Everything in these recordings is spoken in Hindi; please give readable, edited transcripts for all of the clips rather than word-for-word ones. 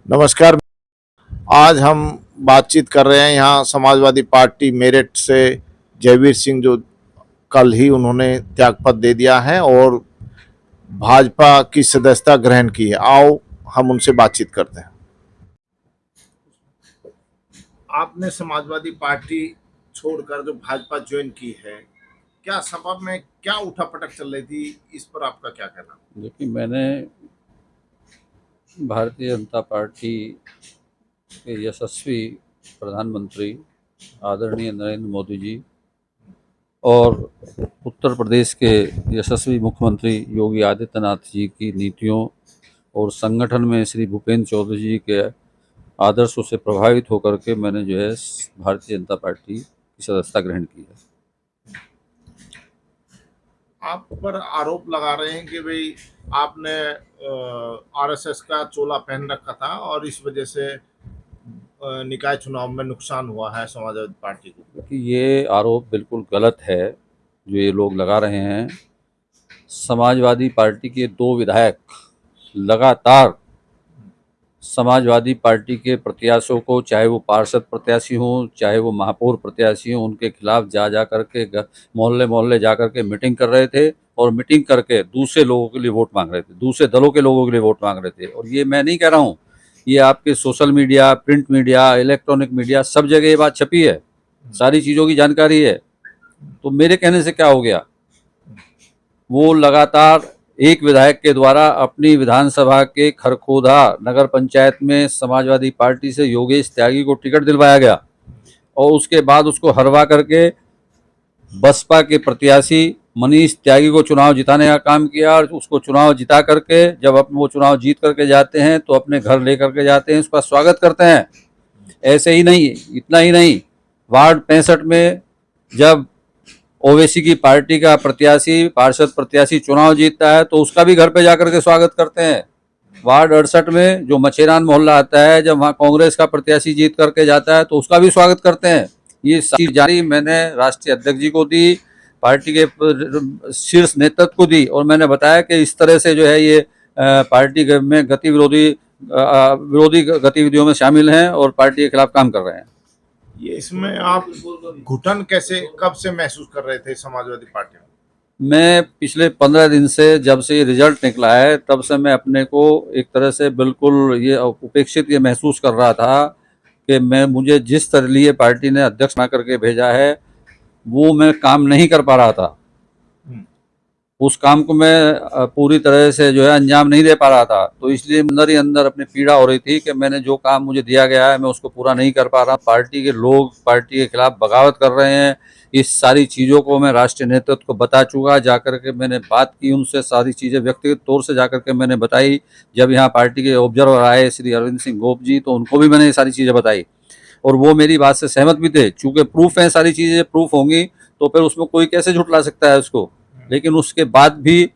नमस्कार। आज हम बातचीत कर रहे हैं यहाँ समाजवादी पार्टी मेरठ से जयवीर सिंह, जो कल ही उन्होंने त्यागपत्र दे दिया है और भाजपा की सदस्यता ग्रहण की है। आओ हम उनसे बातचीत करते हैं। आपने समाजवादी पार्टी छोड़कर जो भाजपा ज्वाइन की है, क्या सभा में क्या उठापटक चल रही थी, इस पर आपका क्या कहना? देखिए, मैंने भारतीय जनता पार्टी के यशस्वी प्रधानमंत्री आदरणीय नरेंद्र मोदी जी और उत्तर प्रदेश के यशस्वी मुख्यमंत्री योगी आदित्यनाथ जी की नीतियों और संगठन में श्री भूपेंद्र चौधरी जी के आदर्शों से प्रभावित होकर के मैंने जो है भारतीय जनता पार्टी की सदस्यता ग्रहण की है। आप पर आरोप लगा रहे हैं कि भाई आपने आरएसएस का चोला पहन रखा था और इस वजह से निकाय चुनाव में नुकसान हुआ है समाजवादी पार्टी को। कि ये आरोप बिल्कुल गलत है जो ये लोग लगा रहे हैं। समाजवादी पार्टी के 2 विधायक लगातार समाजवादी पार्टी के प्रत्याशियों को, चाहे वो पार्षद प्रत्याशी हों, चाहे वो महापौर प्रत्याशी हों, उनके खिलाफ जा कर के मोहल्ले मोहल्ले जा कर के मीटिंग कर रहे थे और मीटिंग करके दूसरे लोगों के लिए वोट मांग रहे थे, दूसरे दलों के लोगों के लिए वोट मांग रहे थे। और ये मैं नहीं कह रहा हूँ, ये आपके social media, print media, electronic media, सब जगह ये बात छपी है, सारी चीज़ों की जानकारी है। तो मेरे कहने से क्या हो गया? वो लगातार एक विधायक के द्वारा अपनी विधानसभा के खरखोदा नगर पंचायत में समाजवादी पार्टी से योगेश त्यागी को टिकट दिलवाया गया और उसके बाद उसको हरवा करके बसपा के प्रत्याशी मनीष त्यागी को चुनाव जिताने का काम किया और उसको चुनाव जिता करके जब वो चुनाव जीत करके जाते हैं तो अपने घर ले करके जाते हैं, उसका स्वागत करते हैं। ऐसे ही नहीं, इतना ही नहीं, वार्ड 65 में जब ओवैसी की पार्टी का प्रत्याशी, पार्षद प्रत्याशी चुनाव जीतता है तो उसका भी घर पे जाकर के स्वागत करते हैं। वार्ड 68 में जो मछेरान मोहल्ला आता है, जब वहाँ कांग्रेस का प्रत्याशी जीत करके जाता है तो उसका भी स्वागत करते हैं। ये सारी जानकारी मैंने राष्ट्रीय अध्यक्ष जी को दी, पार्टी के शीर्ष नेतृत्व को दी और मैंने बताया कि इस तरह से जो है ये पार्टी में विरोधी गतिविधियों में शामिल हैं और पार्टी के खिलाफ काम कर रहे हैं। ये इसमें आप घुटन कैसे, कब से महसूस कर रहे थे समाजवादी पार्टी में? मैं पिछले 15 दिन से, जब से ये रिजल्ट निकला है तब से मैं अपने को एक तरह से बिल्कुल ये उपेक्षित ये महसूस कर रहा था कि मुझे जिस तरह लिए पार्टी ने अध्यक्ष बना करके भेजा है वो मैं काम नहीं कर पा रहा था। उस काम को मैं पूरी तरह से जो है अंजाम नहीं दे पा रहा था, तो इसलिए अंदर ही अंदर अपनी पीड़ा हो रही थी कि मैंने जो काम मुझे दिया गया है मैं उसको पूरा नहीं कर पा रहा। पार्टी के लोग पार्टी के खिलाफ बगावत कर रहे हैं, इस सारी चीज़ों को मैं राष्ट्रीय नेतृत्व को बता चुका। जाकर के मैंने बात की उनसे, सारी चीज़ें व्यक्तिगत तौर से जाकर के मैंने बताई। जब यहाँ पार्टी के ऑब्जर्वर आए श्री अरविंद सिंह गोप जी, तो उनको भी मैंने ये सारी चीज़ें बताई और वो मेरी बात से सहमत भी थे। चूँकि प्रूफ है, सारी चीज़ें प्रूफ होंगी तो फिर उसमें कोई कैसे झुठला सकता है उसको। लेकिन उसके बाद भी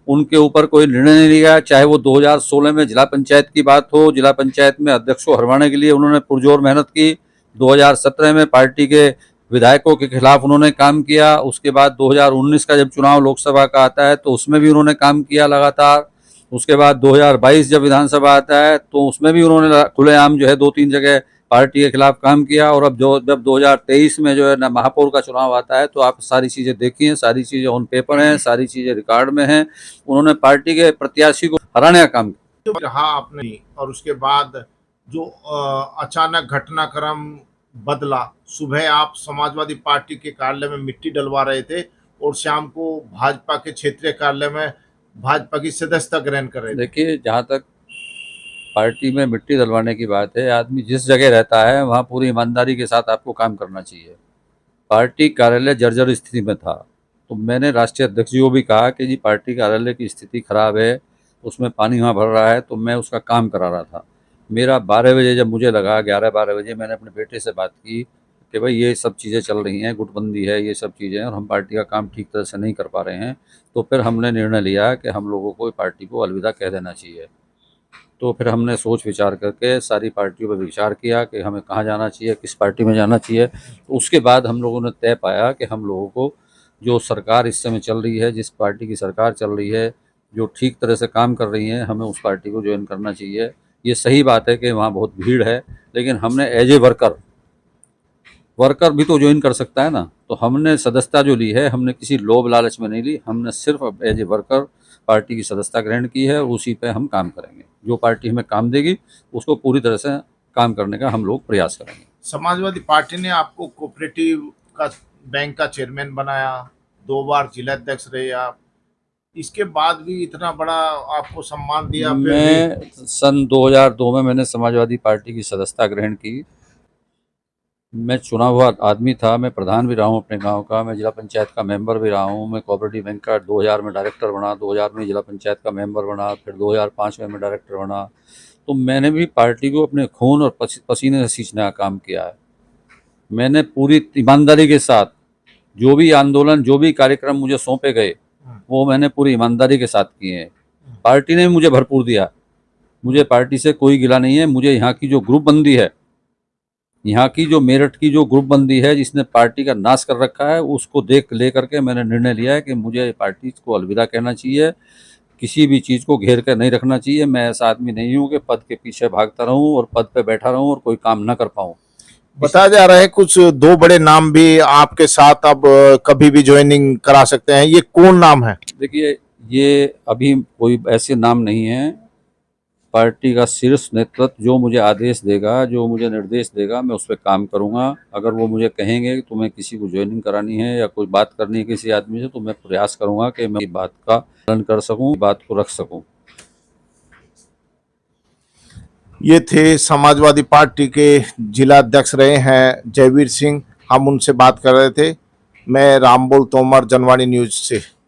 उनके ऊपर कोई निर्णय नहीं लिया। चाहे वो 2016 में जिला पंचायत की बात हो, जिला पंचायत में अध्यक्ष को हरवाने के लिए उन्होंने पुरजोर मेहनत की। 2017 में पार्टी के विधायकों के खिलाफ उन्होंने काम किया। उसके बाद 2019 का जब चुनाव लोकसभा का आता है तो उसमें भी उन्होंने काम किया लगातार। उसके बाद 2022 जब विधानसभा आता है तो उसमें भी उन्होंने खुलेआम जो है 2-3 जगह पार्टी के खिलाफ काम किया। और अब जब 2023 में जो है ना महापौर का चुनाव आता है तो आप सारी चीज़ें देखिए, सारी चीज़ें ऑन पेपर हैं, सारी चीज़ें रिकॉर्ड में हैं। उन्होंने पार्टी के प्रत्याशी को हराने का काम किया। तो रहा आपने, और उसके बाद जो अचानक घटनाक्रम बदला, सुबह आप समाजवादी पार्टी के कार्यालय में मिट्टी डलवा रहे थे और शाम को भाजपा के क्षेत्रीय कार्यालय में भाजपा की सदस्यता ग्रहण कर रहे थे। देखिए, जहाँ तक पार्टी में मिट्टी डलवाने की बात है, आदमी जिस जगह रहता है वहाँ पूरी ईमानदारी के साथ आपको काम करना चाहिए। पार्टी कार्यालय जर्जर स्थिति में था तो मैंने राष्ट्रीय अध्यक्ष जी को भी कहा कि जी पार्टी कार्यालय की स्थिति खराब है, उसमें पानी वहाँ भर रहा है, तो मैं उसका काम करा रहा था। मेरा 12 बजे जब मुझे लगा, 11-12 बजे मैंने अपने बेटे से बात की कि भाई ये सब चीज़ें चल रही हैं, गुटबंदी है, ये सब चीज़ें हैं और हम पार्टी का काम ठीक तरह से नहीं कर पा रहे हैं। तो फिर हमने निर्णय लिया कि हम लोगों को पार्टी को अलविदा कह देना चाहिए। तो फिर हमने सोच विचार करके सारी पार्टियों पर विचार किया कि हमें कहाँ जाना चाहिए, किस पार्टी में जाना चाहिए। तो उसके बाद हम लोगों ने तय पाया कि हम लोगों को जो सरकार इस समय चल रही है, जिस पार्टी की सरकार चल रही है, जो ठीक तरह से काम कर रही हैं, हमें उस पार्टी को ज्वाइन करना चाहिए। ये सही बात है कि वहाँ बहुत भीड़ है, लेकिन हमने एज ए वर्कर भी तो ज्वाइन कर सकता है ना। तो हमने सदस्यता जो ली है, हमने किसी लोभ लालच में नहीं ली, हमने सिर्फ एज ए वर्कर पार्टी की सदस्यता ग्रहण की है, और उसी पे हम काम करेंगे। जो पार्टी हमें काम देगी उसको पूरी तरह से काम करने का हम लोग प्रयास करेंगे। समाजवादी पार्टी ने आपको कोऑपरेटिव का बैंक का चेयरमैन बनाया, 2 बार जिला अध्यक्ष रहे आप, इसके बाद भी इतना बड़ा आपको सम्मान दिया फिर भी। मैं सन 2002 में मैंने समाजवादी पार्टी की सदस्यता ग्रहण की। मैं चुना हुआ आदमी था, मैं प्रधान भी रहा हूँ अपने गांव का, मैं जिला पंचायत का मेंबर भी रहा हूँ, मैं कोऑपरेटिव बैंक का 2000 में डायरेक्टर बना, 2000 में जिला पंचायत का मेंबर बना, फिर 2005 में मैं डायरेक्टर बना। तो मैंने भी पार्टी को अपने खून और पसीने से सींचने का काम किया है। मैंने पूरी ईमानदारी के साथ जो भी आंदोलन, जो भी कार्यक्रम मुझे सौंपे गए, वो मैंने पूरी ईमानदारी के साथ किए हैं। पार्टी ने मुझे भरपूर दिया, मुझे पार्टी से कोई गिला नहीं है। मुझे यहाँ की जो ग्रुपबंदी है, यहाँ की जो मेरठ की जो ग्रुपबंदी है जिसने पार्टी का नाश कर रखा है, उसको देख लेकर के मैंने निर्णय लिया है कि मुझे पार्टी को अलविदा कहना चाहिए, किसी भी चीज़ को घेर कर नहीं रखना चाहिए। मैं ऐसा आदमी नहीं हूँ कि पद के पीछे भागता रहूँ और पद पे बैठा रहूँ और कोई काम न कर पाऊँ। बताया जा रहा है कुछ 2 बड़े नाम भी आपके साथ अब कभी भी ज्वाइनिंग करा सकते हैं, ये कौन नाम है? देखिए, ये अभी कोई ऐसे नाम नहीं है। पार्टी का शीर्ष नेतृत्व जो मुझे आदेश देगा, जो मुझे निर्देश देगा, मैं उस पर काम करूंगा। अगर वो मुझे कहेंगे कि तुम्हें किसी को ज्वाइनिंग करानी है या कोई बात करनी है किसी आदमी से, तो मैं प्रयास करूंगा कि मैं इस बात का पालन कर सकूं, बात को रख सकूं। ये थे समाजवादी पार्टी के जिला अध्यक्ष रहे हैं जयवीर सिंह, हम उनसे बात कर रहे थे। मैं रामबोल तोमर, जनवाणी न्यूज से।